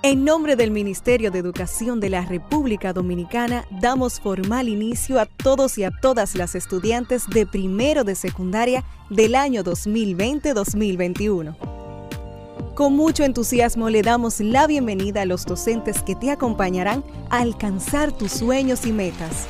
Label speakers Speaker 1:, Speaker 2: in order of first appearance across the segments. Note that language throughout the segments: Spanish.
Speaker 1: En nombre del Ministerio de Educación de la República Dominicana, damos formal inicio a todos y a todas las estudiantes de primero de secundaria del año 2020-2021. Con mucho entusiasmo le damos la bienvenida a los docentes que te acompañarán a alcanzar tus sueños y metas.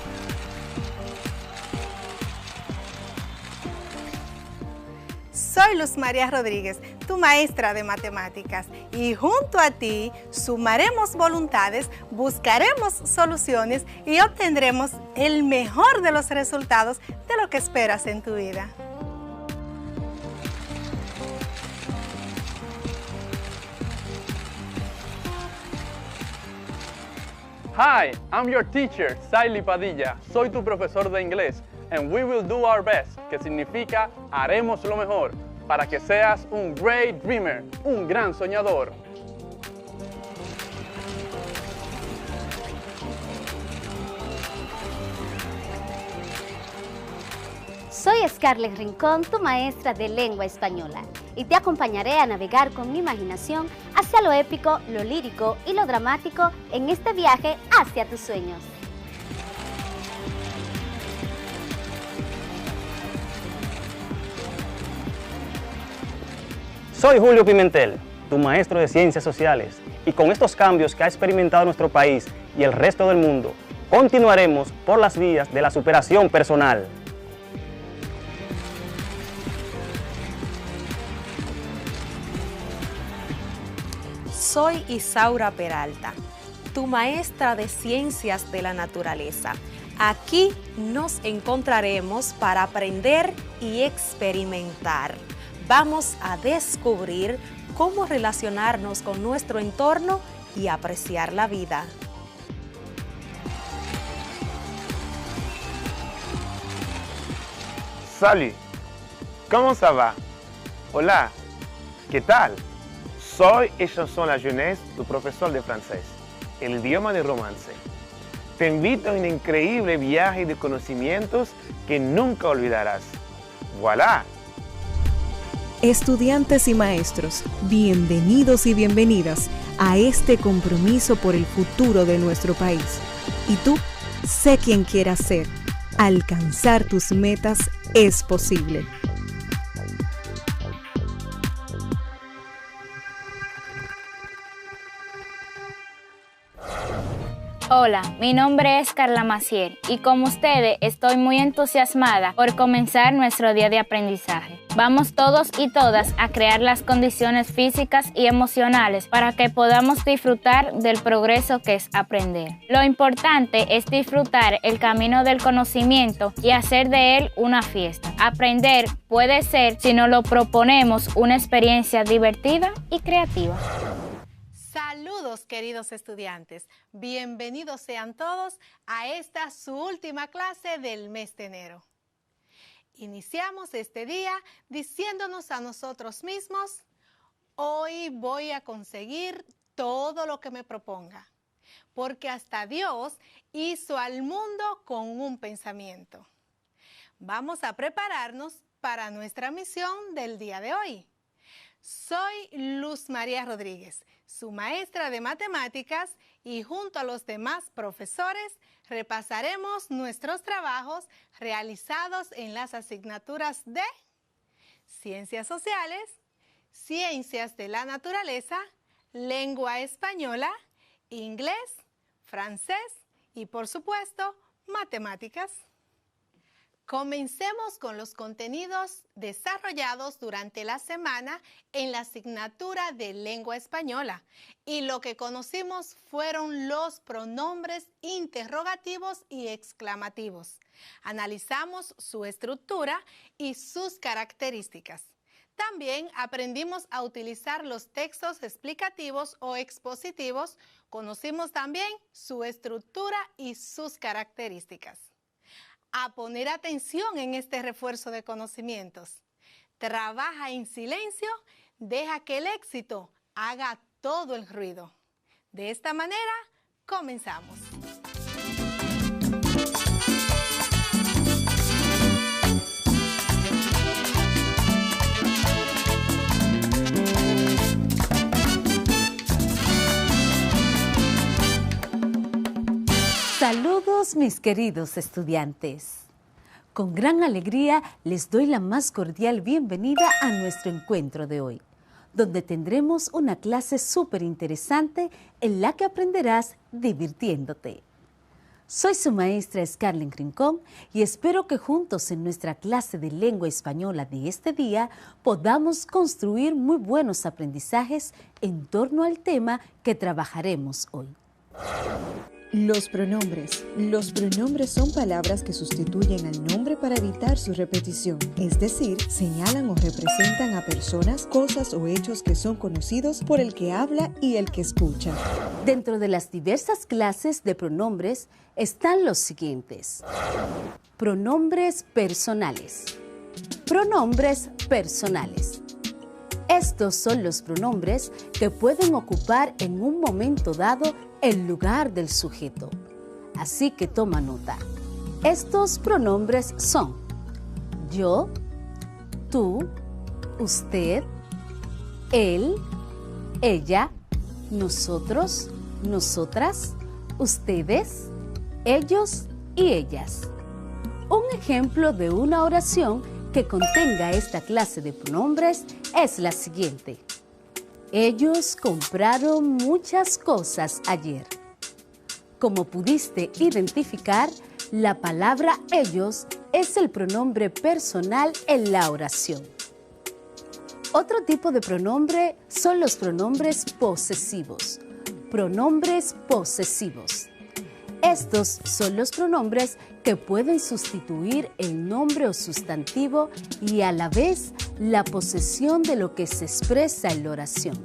Speaker 2: Soy Luz María Rodríguez, tu maestra de matemáticas, y junto a ti sumaremos voluntades, buscaremos soluciones y obtendremos el mejor de los resultados de lo que esperas en tu vida.
Speaker 3: Hi, I'm your teacher, Saily Padilla. Soy tu profesor de inglés. And we will do our best, que significa haremos lo mejor, para que seas un great dreamer, un gran soñador.
Speaker 4: Soy Scarlett Rincón, tu maestra de lengua española, y te acompañaré a navegar con mi imaginación hacia lo épico, lo lírico y lo dramático en este viaje hacia tus sueños.
Speaker 5: Soy Julio Pimentel, tu maestro de Ciencias Sociales, y con estos cambios que ha experimentado nuestro país y el resto del mundo, continuaremos por las vías de la superación personal.
Speaker 6: Soy Isaura Peralta, tu maestra de Ciencias de la Naturaleza. Aquí nos encontraremos para aprender y experimentar. Vamos a descubrir cómo relacionarnos con nuestro entorno y apreciar la vida.
Speaker 7: Salut, ¿cómo ça va? Hola, ¿qué tal? Soy et chanson la jeunesse, tu profesor de francés, el idioma de romance. Te invito a un increíble viaje de conocimientos que nunca olvidarás. ¡Voilà!
Speaker 1: Estudiantes y maestros, bienvenidos y bienvenidas a este compromiso por el futuro de nuestro país. Y tú, sé quien quieras ser. Alcanzar tus metas es posible.
Speaker 8: Hola, mi nombre es Carla Macier y como ustedes estoy muy entusiasmada por comenzar nuestro día de aprendizaje. Vamos todos y todas a crear las condiciones físicas y emocionales para que podamos disfrutar del progreso que es aprender. Lo importante es disfrutar el camino del conocimiento y hacer de él una fiesta. Aprender puede ser, si nos lo proponemos, una experiencia divertida y creativa.
Speaker 2: Saludos, queridos estudiantes. Bienvenidos sean todos a esta su última clase del mes de enero. Iniciamos este día diciéndonos a nosotros mismos: Hoy voy a conseguir todo lo que me proponga, porque hasta Dios hizo al mundo con un pensamiento. Vamos a prepararnos para nuestra misión del día de hoy. Soy Luz María Rodríguez, su maestra de matemáticas, y junto a los demás profesores repasaremos nuestros trabajos realizados en las asignaturas de Ciencias Sociales, Ciencias de la Naturaleza, Lengua Española, Inglés, Francés y, por supuesto, Matemáticas. Comencemos con los contenidos desarrollados durante la semana en la asignatura de Lengua Española, y lo que conocimos fueron los pronombres interrogativos y exclamativos. Analizamos su estructura y sus características. También aprendimos a utilizar los textos explicativos o expositivos. Conocimos también su estructura y sus características. A poner atención en este refuerzo de conocimientos. Trabaja en silencio, deja que el éxito haga todo el ruido. De esta manera, comenzamos.
Speaker 9: Saludos mis queridos estudiantes. Con gran alegría les doy la más cordial bienvenida a nuestro encuentro de hoy, donde tendremos una clase súper interesante en la que aprenderás divirtiéndote. Soy su maestra Scarlett Rincón y espero que juntos en nuestra clase de lengua española de este día podamos construir muy buenos aprendizajes en torno al tema que trabajaremos hoy.
Speaker 1: Los pronombres. Los pronombres son palabras que sustituyen al nombre para evitar su repetición, es decir, señalan o representan a personas, cosas o hechos que son conocidos por el que habla y el que escucha.
Speaker 9: Dentro de las diversas clases de pronombres están los siguientes. Pronombres personales. Pronombres personales. Estos son los pronombres que pueden ocupar en un momento dado el lugar del sujeto. Así que toma nota. Estos pronombres son yo, tú, usted, él, ella, nosotros, nosotras, ustedes, ellos y ellas. Un ejemplo de una oración que contenga esta clase de pronombres es la siguiente. Ellos compraron muchas cosas ayer. Como pudiste identificar, la palabra ellos es el pronombre personal en la oración. Otro tipo de pronombre son los pronombres posesivos. Pronombres posesivos. Estos son los pronombres que pueden sustituir el nombre o sustantivo y a la vez la posesión de lo que se expresa en la oración.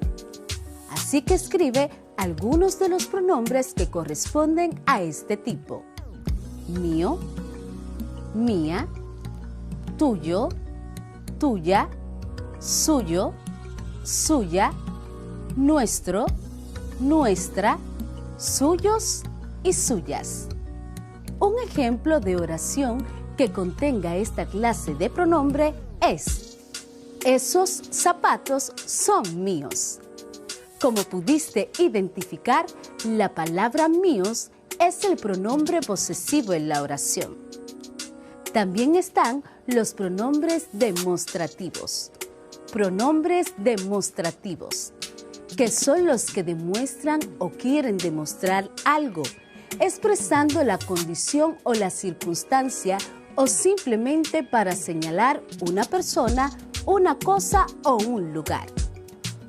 Speaker 9: Así que escribe algunos de los pronombres que corresponden a este tipo. Mío, mía, tuyo, tuya, suyo, suya, nuestro, nuestra, suyos y suyas. Un ejemplo de oración que contenga esta clase de pronombre es: esos zapatos son míos. Como pudiste identificar, la palabra míos es el pronombre posesivo en la oración. También están los pronombres demostrativos. Pronombres demostrativos, que son los que demuestran o quieren demostrar algo, expresando la condición o la circunstancia o simplemente para señalar una persona, una cosa o un lugar.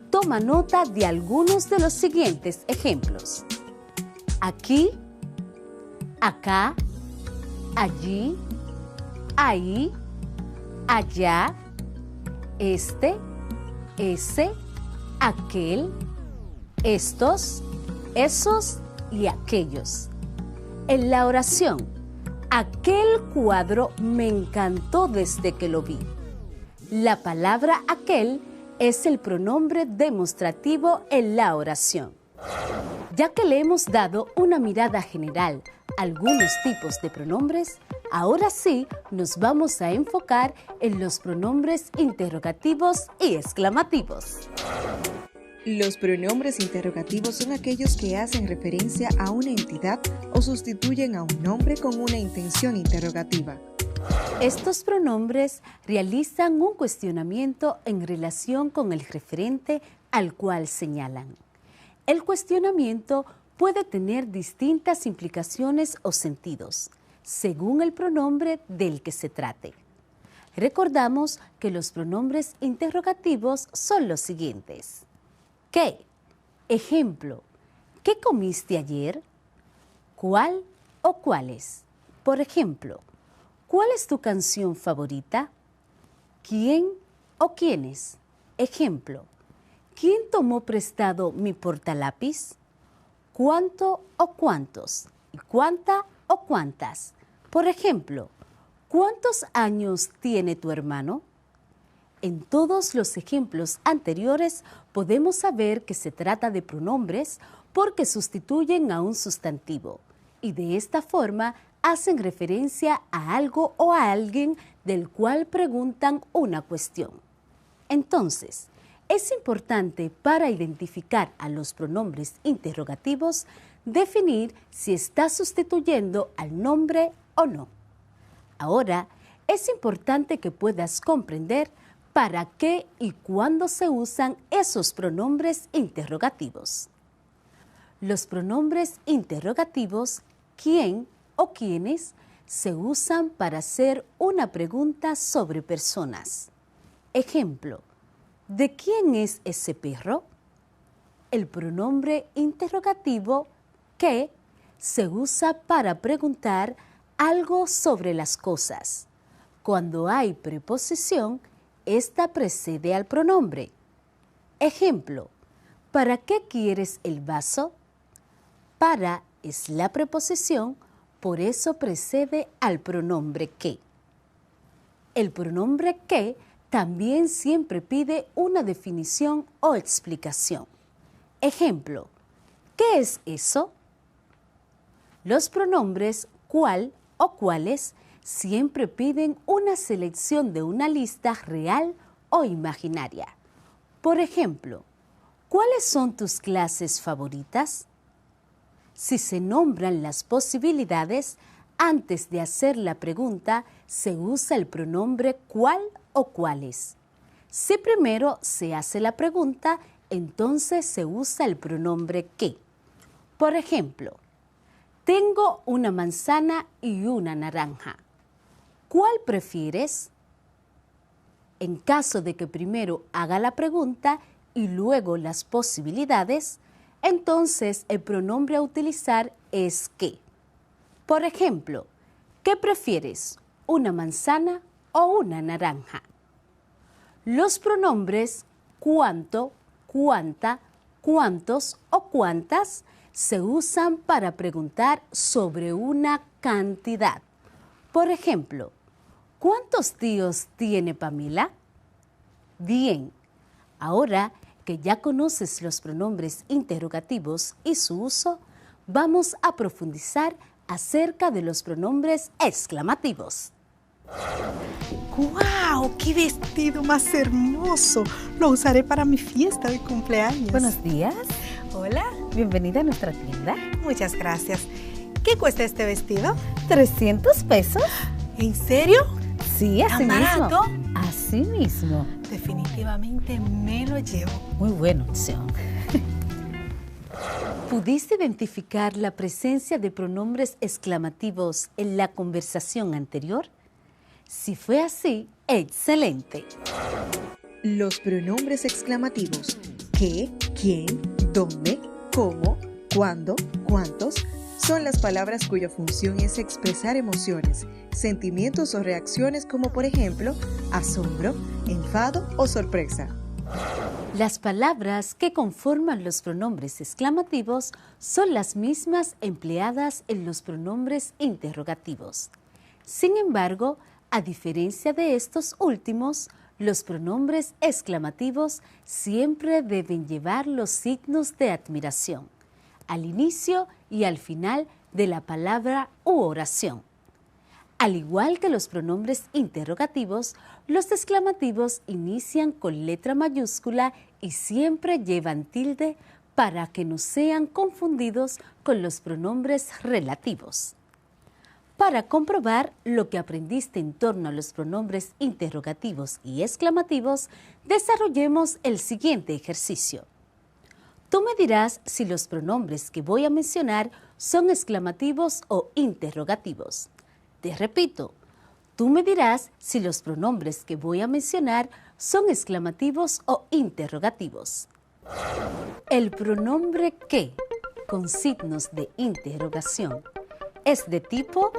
Speaker 9: Toma nota de algunos de los siguientes ejemplos. Aquí, acá, allí, ahí, allá, este, ese, aquel, estos, esos y aquellos. En la oración, aquel cuadro me encantó desde que lo vi. La palabra aquel es el pronombre demostrativo en la oración. Ya que le hemos dado una mirada general a algunos tipos de pronombres, ahora sí nos vamos a enfocar en los pronombres interrogativos y exclamativos.
Speaker 1: Los pronombres interrogativos son aquellos que hacen referencia a una entidad o sustituyen a un nombre con una intención interrogativa.
Speaker 9: Estos pronombres realizan un cuestionamiento en relación con el referente al cual señalan. El cuestionamiento puede tener distintas implicaciones o sentidos, según el pronombre del que se trate. Recordamos que los pronombres interrogativos son los siguientes. ¿Qué? Ejemplo, ¿qué comiste ayer? ¿Cuál o cuáles? Por ejemplo, ¿cuál es tu canción favorita? ¿Quién o quiénes? Ejemplo, ¿quién tomó prestado mi portalápiz? ¿Cuánto o cuántos? ¿Y cuánta o cuántas? Por ejemplo, ¿cuántos años tiene tu hermano? En todos los ejemplos anteriores podemos saber que se trata de pronombres porque sustituyen a un sustantivo y de esta forma hacen referencia a algo o a alguien del cual preguntan una cuestión. Entonces, es importante para identificar a los pronombres interrogativos definir si está sustituyendo al nombre o no. Ahora, es importante que puedas comprender para qué y cuándo se usan esos pronombres interrogativos. Los pronombres interrogativos, quién o quiénes, se usan para hacer una pregunta sobre personas. Ejemplo, ¿de quién es ese perro? El pronombre interrogativo, qué, se usa para preguntar algo sobre las cosas. Cuando hay preposición, esta precede al pronombre. Ejemplo, ¿para qué quieres el vaso? Para es la preposición, por eso precede al pronombre que. El pronombre que también siempre pide una definición o explicación. Ejemplo, ¿qué es eso? Los pronombres cuál o cuáles siempre piden una selección de una lista real o imaginaria. Por ejemplo, ¿cuáles son tus clases favoritas? Si se nombran las posibilidades, antes de hacer la pregunta se usa el pronombre cuál o cuáles. Si primero se hace la pregunta, entonces se usa el pronombre que. Por ejemplo, tengo una manzana y una naranja. ¿Cuál prefieres? En caso de que primero haga la pregunta y luego las posibilidades, entonces el pronombre a utilizar es que. Por ejemplo, ¿qué prefieres? ¿Una manzana o una naranja? Los pronombres cuánto, cuánta, cuántos o cuántas se usan para preguntar sobre una cantidad. Por ejemplo, ¿cuántos tíos tiene Pamela? Bien, ahora que ya conoces los pronombres interrogativos y su uso, vamos a profundizar acerca de los pronombres exclamativos.
Speaker 2: ¡Guau! ¡Qué vestido más hermoso! Lo usaré para mi fiesta de cumpleaños.
Speaker 9: Buenos días.
Speaker 2: Hola.
Speaker 9: Bienvenida a nuestra tienda.
Speaker 2: Muchas gracias. ¿Qué cuesta este vestido?
Speaker 9: 300 pesos.
Speaker 2: ¿En serio?
Speaker 9: Sí, así
Speaker 2: ¿Tan
Speaker 9: mismo.
Speaker 2: barato?
Speaker 9: Así mismo.
Speaker 2: Definitivamente me lo llevo.
Speaker 9: Muy buena opción. ¿Pudiste identificar la presencia de pronombres exclamativos en la conversación anterior? Si fue así, excelente.
Speaker 1: Los pronombres exclamativos qué, quién, dónde, cómo, cuándo, cuántos son las palabras cuya función es expresar emociones, sentimientos o reacciones como por ejemplo asombro, enfado o sorpresa.
Speaker 9: Las palabras que conforman los pronombres exclamativos son las mismas empleadas en los pronombres interrogativos. Sin embargo, a diferencia de estos últimos, Los pronombres exclamativos siempre deben llevar los signos de admiración al inicio y al final de la palabra u oración. Al igual que los pronombres interrogativos, los exclamativos inician con letra mayúscula y siempre llevan tilde para que no sean confundidos con los pronombres relativos. Para comprobar lo que aprendiste en torno a los pronombres interrogativos y exclamativos, desarrollemos el siguiente ejercicio. Tú me dirás si los pronombres que voy a mencionar son exclamativos o interrogativos. Te repito, tú me dirás si los pronombres que voy a mencionar son exclamativos o interrogativos. El pronombre que, con signos de interrogación, es de tipo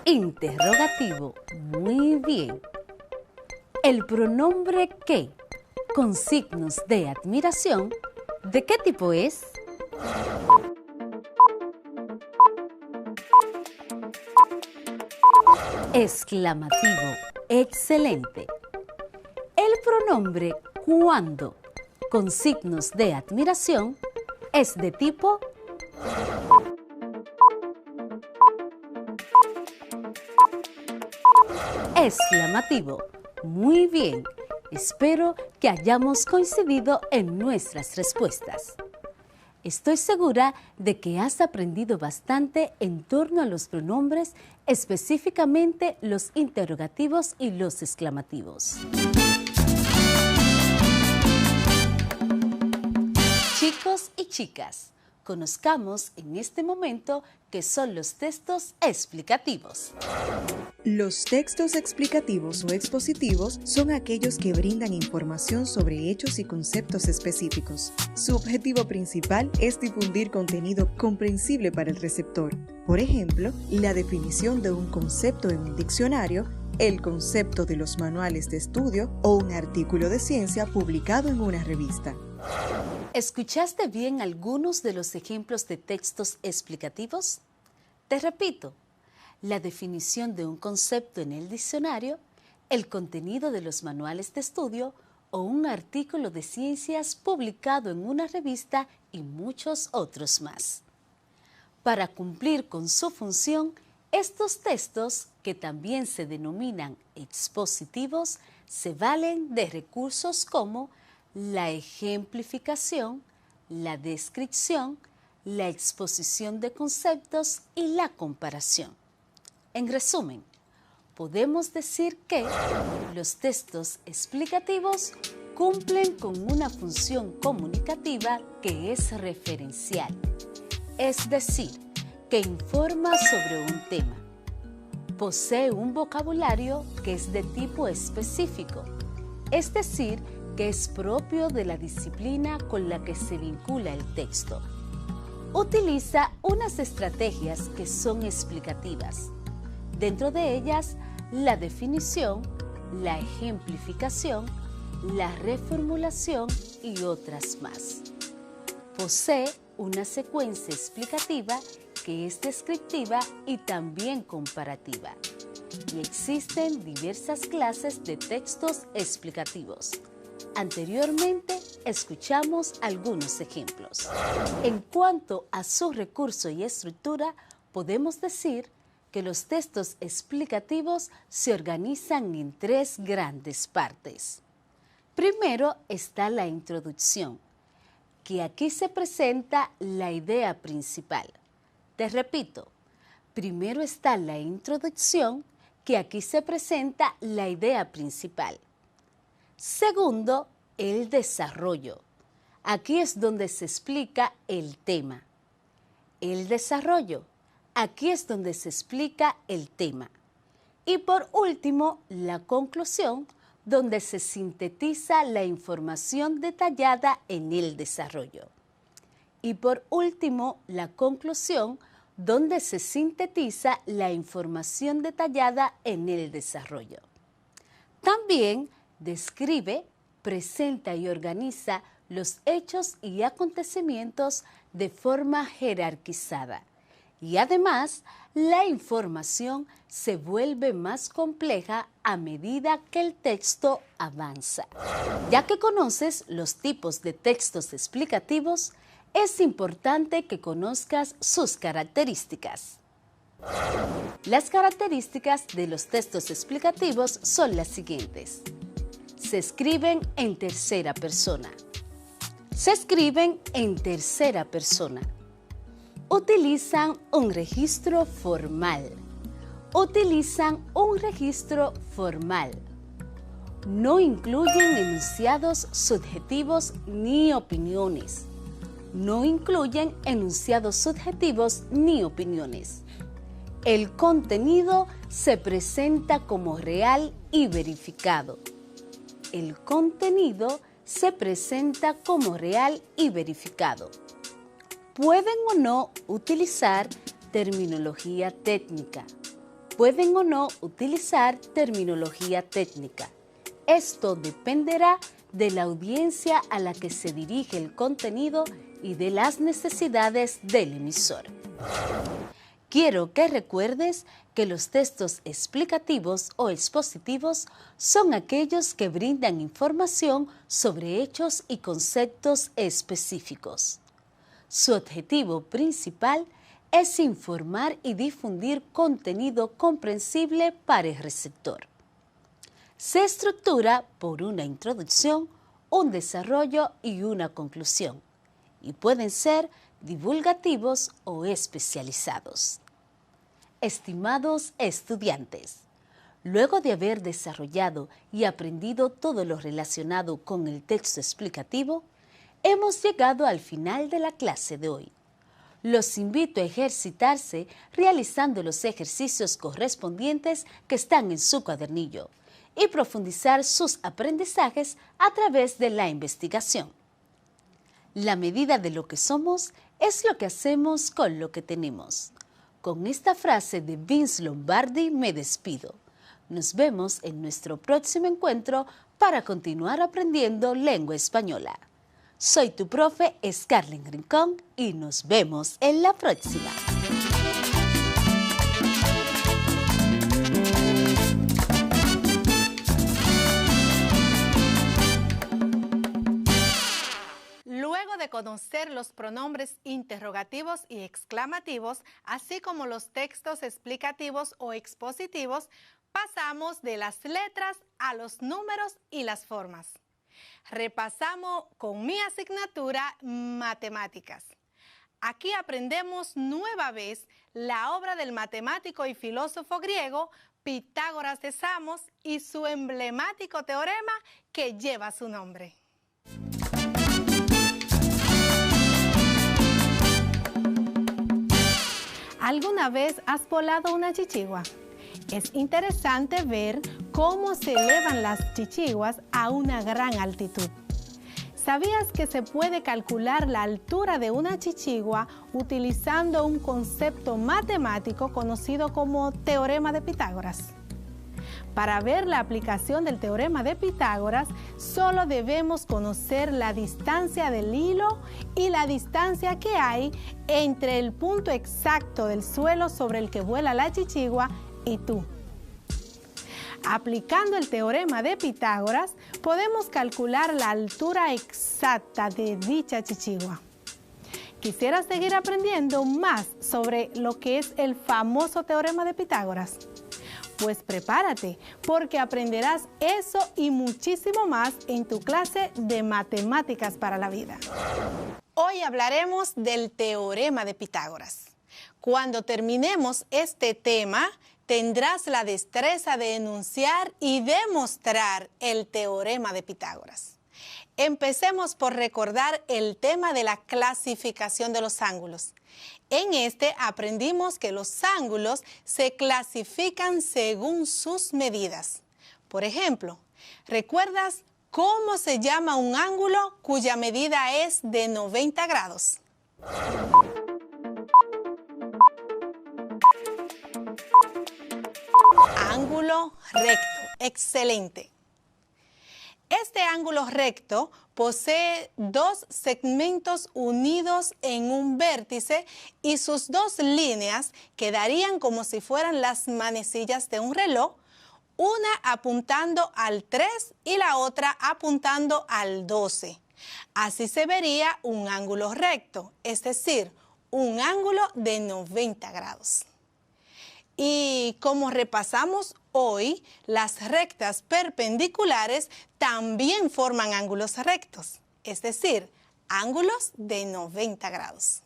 Speaker 9: interrogativo. Muy bien. El pronombre que, con signos de admiración, ¿de qué tipo es? Exclamativo. Excelente. El pronombre cuando, con signos de admiración, es de tipo exclamativo. Muy bien. Espero que hayamos coincidido en nuestras respuestas. Estoy segura de que has aprendido bastante en torno a los pronombres, específicamente los interrogativos y los exclamativos. Chicos y chicas, conozcamos en este momento qué son los textos explicativos.
Speaker 1: Los textos explicativos o expositivos son aquellos que brindan información sobre hechos y conceptos específicos. Su objetivo principal es difundir contenido comprensible para el receptor. Por ejemplo, la definición de un concepto en un diccionario, el concepto de los manuales de estudio o un artículo de ciencia publicado en una revista.
Speaker 9: ¿Escuchaste bien algunos de los ejemplos de textos explicativos? Te repito. La definición de un concepto en el diccionario, el contenido de los manuales de estudio o un artículo de ciencias publicado en una revista y muchos otros más. Para cumplir con su función, estos textos, que también se denominan expositivos, se valen de recursos como la ejemplificación, la descripción, la exposición de conceptos y la comparación. En resumen, podemos decir que los textos explicativos cumplen con una función comunicativa que es referencial, es decir, que informa sobre un tema. Posee un vocabulario que es de tipo específico, es decir, que es propio de la disciplina con la que se vincula el texto. Utiliza unas estrategias que son explicativas. Dentro de ellas, la definición, la ejemplificación, la reformulación y otras más. Posee una secuencia explicativa que es descriptiva y también comparativa. Y existen diversas clases de textos explicativos. Anteriormente, escuchamos algunos ejemplos. En cuanto a su recurso y estructura, podemos decir que los textos explicativos se organizan en tres grandes partes. Primero está la introducción, que aquí se presenta la idea principal. Te repito, primero está la introducción, que aquí se presenta la idea principal. Segundo, el desarrollo. Aquí es donde se explica el tema. El desarrollo. Aquí es donde se explica el tema. Y por último, la conclusión, donde se sintetiza la información detallada en el desarrollo. Y por último, la conclusión, donde se sintetiza la información detallada en el desarrollo. También describe, presenta y organiza los hechos y acontecimientos de forma jerarquizada Y además, la información se vuelve más compleja a medida que el texto avanza. Ya que conoces los tipos de textos explicativos, es importante que conozcas sus características. Las características de los textos explicativos son las siguientes. Se escriben en tercera persona. Se escriben en tercera persona. Utilizan un registro formal. Utilizan un registro formal. No incluyen enunciados subjetivos ni opiniones. No incluyen enunciados subjetivos ni opiniones. El contenido se presenta como real y verificado. El contenido se presenta como real y verificado. Pueden o no utilizar terminología técnica. Pueden o no utilizar terminología técnica. Esto dependerá de la audiencia a la que se dirige el contenido y de las necesidades del emisor. Quiero que recuerdes que los textos explicativos o expositivos son aquellos que brindan información sobre hechos y conceptos específicos. Su objetivo principal es informar y difundir contenido comprensible para el receptor. Se estructura por una introducción, un desarrollo y una conclusión, y pueden ser divulgativos o especializados. Estimados estudiantes, luego de haber desarrollado y aprendido todo lo relacionado con el texto explicativo, hemos llegado al final de la clase de hoy. Los invito a ejercitarse realizando los ejercicios correspondientes que están en su cuadernillo y profundizar sus aprendizajes a través de la investigación. La medida de lo que somos es lo que hacemos con lo que tenemos. Con esta frase de Vince Lombardi me despido. Nos vemos en nuestro próximo encuentro para continuar aprendiendo lengua española. Soy tu profe Scarlett Rincón y nos vemos en la próxima.
Speaker 2: Luego de conocer los pronombres interrogativos y exclamativos, así como los textos explicativos o expositivos, pasamos de las letras a los números y las formas. Repasamos con mi asignatura Matemáticas. Aquí aprendemos nueva vez la obra del matemático y filósofo griego Pitágoras de Samos y su emblemático teorema que lleva su nombre. ¿Alguna vez has volado una chichigua? Es interesante ver cómo se elevan las chichiguas a una gran altitud. ¿Sabías que se puede calcular la altura de una chichigua utilizando un concepto matemático conocido como teorema de Pitágoras? Para ver la aplicación del teorema de Pitágoras, solo debemos conocer la distancia del hilo y la distancia que hay entre el punto exacto del suelo sobre el que vuela la chichigua y tú. Aplicando el teorema de Pitágoras, podemos calcular la altura exacta de dicha chichigua. ¿Quisieras seguir aprendiendo más sobre lo que es el famoso teorema de Pitágoras? Pues prepárate, porque aprenderás eso y muchísimo más en tu clase de Matemáticas para la Vida. Hoy hablaremos del teorema de Pitágoras. Cuando terminemos este tema, tendrás la destreza de enunciar y demostrar el teorema de Pitágoras. Empecemos por recordar el tema de la clasificación de los ángulos. En este aprendimos que los ángulos se clasifican según sus medidas. Por ejemplo, ¿recuerdas cómo se llama un ángulo cuya medida es de 90 grados? Ángulo recto. Excelente. Este ángulo recto posee dos segmentos unidos en un vértice y sus dos líneas quedarían como si fueran las manecillas de un reloj, una apuntando al 3 y la otra apuntando al 12. Así se vería un ángulo recto, es decir, un ángulo de 90 grados. Y como repasamos hoy, las rectas perpendiculares también forman ángulos rectos, es decir, ángulos de 90 grados.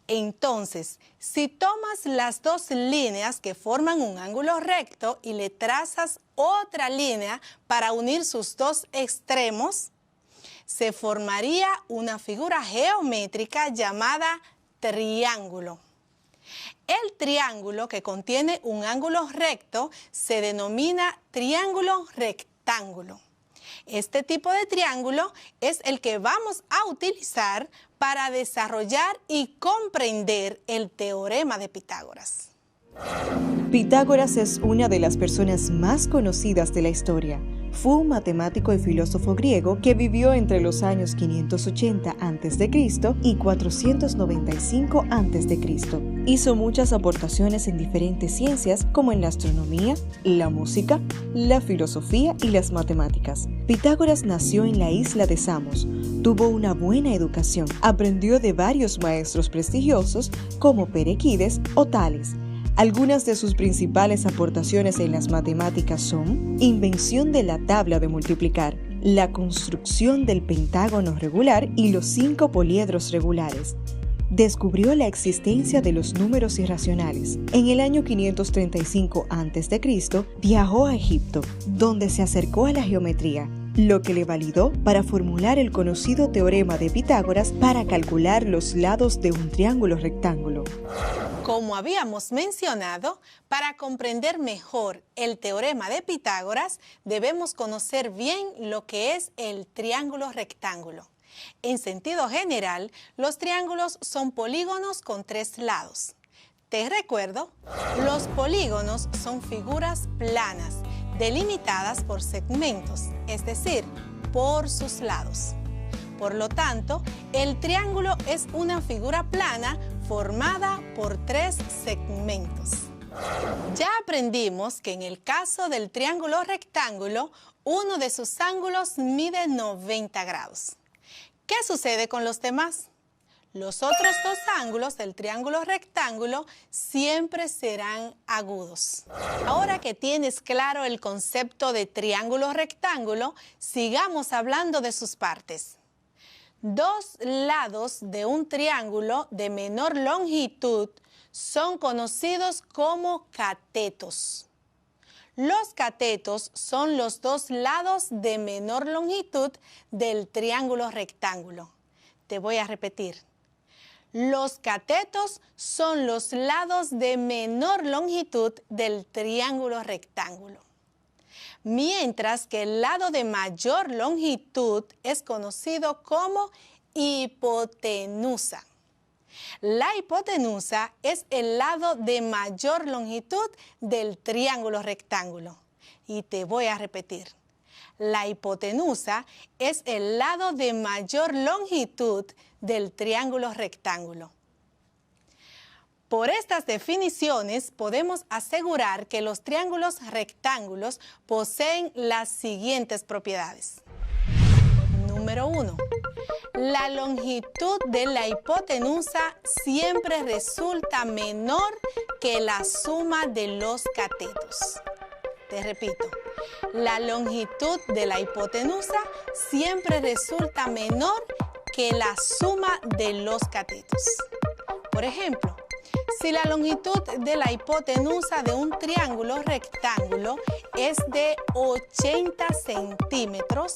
Speaker 2: Entonces, si tomas las dos líneas que forman un ángulo recto y le trazas otra línea para unir sus dos extremos, se formaría una figura geométrica llamada triángulo. El triángulo que contiene un ángulo recto se denomina triángulo rectángulo. Este tipo de triángulo es el que vamos a utilizar para desarrollar y comprender el teorema de Pitágoras.
Speaker 1: Pitágoras es una de las personas más conocidas de la historia. Fue un matemático y filósofo griego que vivió entre los años 580 a.C. y 495 a.C. Hizo muchas aportaciones en diferentes ciencias como en la astronomía, la música, la filosofía y las matemáticas. Pitágoras nació en la isla de Samos. Tuvo una buena educación. Aprendió de varios maestros prestigiosos como Perequides o Tales. Algunas de sus principales aportaciones en las matemáticas son invención de la tabla de multiplicar, la construcción del pentágono regular y los 5 poliedros regulares. Descubrió la existencia de los números irracionales. En el año 535 a.C. viajó a Egipto, donde se acercó a la geometría, lo que le validó para formular el conocido teorema de Pitágoras para calcular los lados de un triángulo rectángulo.
Speaker 2: Como habíamos mencionado, para comprender mejor el teorema de Pitágoras, debemos conocer bien lo que es el triángulo rectángulo. En sentido general, los triángulos son polígonos con 3 lados. Te recuerdo, los polígonos son figuras planas, delimitadas por segmentos, es decir, por sus lados. Por lo tanto, el triángulo es una figura plana formada por 3 segmentos. Ya aprendimos que en el caso del triángulo rectángulo, uno de sus ángulos mide 90 grados. ¿Qué sucede con los demás? Los otros 2 ángulos del triángulo rectángulo siempre serán agudos. Ahora que tienes claro el concepto de triángulo rectángulo, sigamos hablando de sus partes. 2 lados de un triángulo de menor longitud son conocidos como catetos. Los catetos son los 2 lados de menor longitud del triángulo rectángulo. Te voy a repetir. Los catetos son los lados de menor longitud del triángulo rectángulo. Mientras que el lado de mayor longitud es conocido como hipotenusa. La hipotenusa es el lado de mayor longitud del triángulo rectángulo. Y te voy a repetir. La hipotenusa es el lado de mayor longitud del triángulo rectángulo. Por estas definiciones podemos asegurar que los triángulos rectángulos poseen las siguientes propiedades. Número 1. La longitud de la hipotenusa siempre resulta menor que la suma de los catetos. Te repito, la longitud de la hipotenusa siempre resulta menor que la suma de los catetos. Por ejemplo, si la longitud de la hipotenusa de un triángulo rectángulo es de 80 centímetros,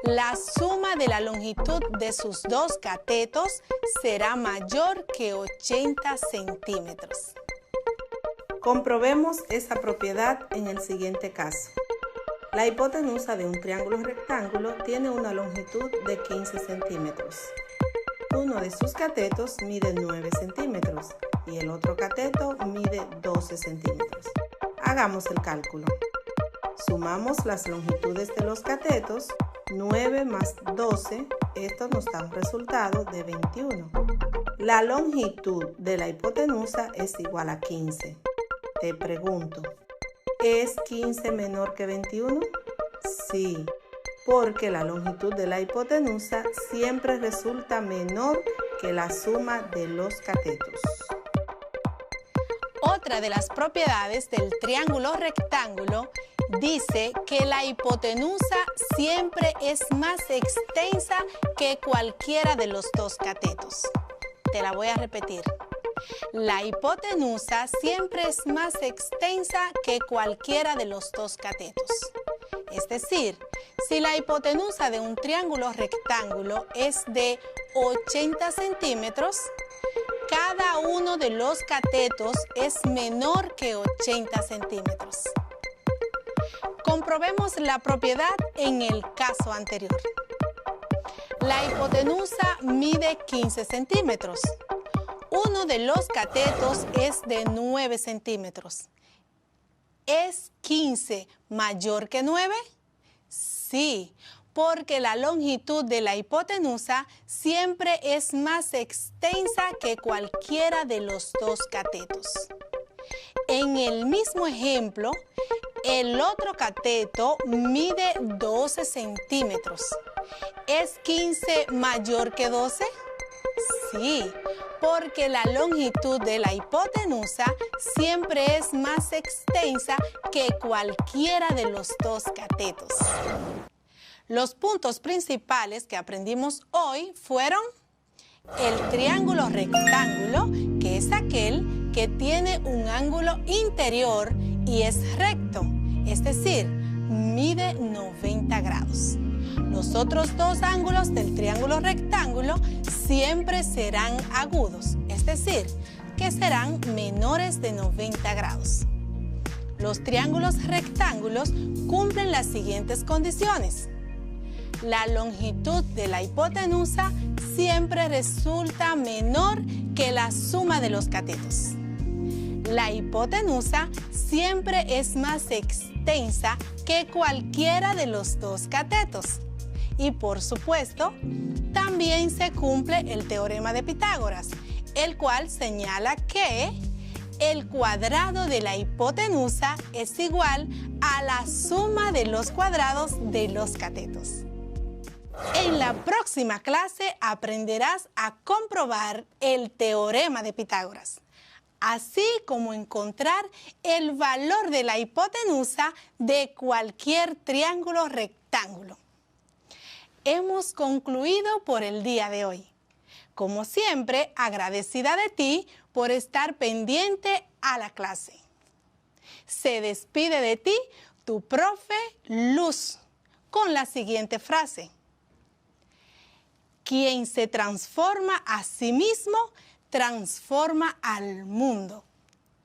Speaker 2: la suma de la longitud de sus 2 catetos será mayor que 80 centímetros.
Speaker 10: Comprobemos esa propiedad en el siguiente caso. La hipotenusa de un triángulo rectángulo tiene una longitud de 15 centímetros. Uno de sus catetos mide 9 centímetros y el otro cateto mide 12 centímetros. Hagamos el cálculo. Sumamos las longitudes de los catetos, 9 más 12, esto nos da un resultado de 21. La longitud de la hipotenusa es igual a 15. Te pregunto, ¿es 15 menor que 21? Sí, porque la longitud de la hipotenusa siempre resulta menor que la suma de los catetos.
Speaker 2: Otra de las propiedades del triángulo rectángulo dice que la hipotenusa siempre es más extensa que cualquiera de los dos catetos. Te la voy a repetir. La hipotenusa siempre es más extensa que cualquiera de los dos catetos. Es decir, si la hipotenusa de un triángulo rectángulo es de 80 centímetros, cada uno de los catetos es menor que 80 centímetros. Comprobemos la propiedad en el caso anterior. La hipotenusa mide 15 centímetros. Uno de los catetos es de 9 centímetros. ¿Es 15 mayor que 9? Sí, porque la longitud de la hipotenusa siempre es más extensa que cualquiera de los dos catetos. En el mismo ejemplo, el otro cateto mide 12 centímetros. ¿Es 15 mayor que 12? Sí, porque la longitud de la hipotenusa siempre es más extensa que cualquiera de los dos catetos. Los puntos principales que aprendimos hoy fueron el triángulo rectángulo, que es aquel que tiene un ángulo interior y es recto, es decir, mide 90 grados. Los otros dos ángulos del triángulo rectángulo siempre serán agudos, es decir, que serán menores de 90 grados. Los triángulos rectángulos cumplen las siguientes condiciones. La longitud de la hipotenusa siempre resulta menor que la suma de los catetos. La hipotenusa siempre es más extensa que cualquiera de los dos catetos. Y por supuesto, también se cumple el teorema de Pitágoras, el cual señala que el cuadrado de la hipotenusa es igual a la suma de los cuadrados de los catetos. En la próxima clase aprenderás a comprobar el teorema de Pitágoras, así como encontrar el valor de la hipotenusa de cualquier triángulo rectángulo. Hemos concluido por el día de hoy. Como siempre, agradecida de ti por estar pendiente a la clase. Se despide de ti tu profe Luz con la siguiente frase. Quien se transforma a sí mismo, transforma al mundo.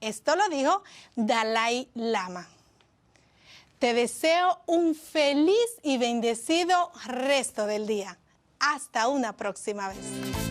Speaker 2: Esto lo dijo Dalai Lama. Te deseo un feliz y bendecido resto del día. Hasta una próxima vez.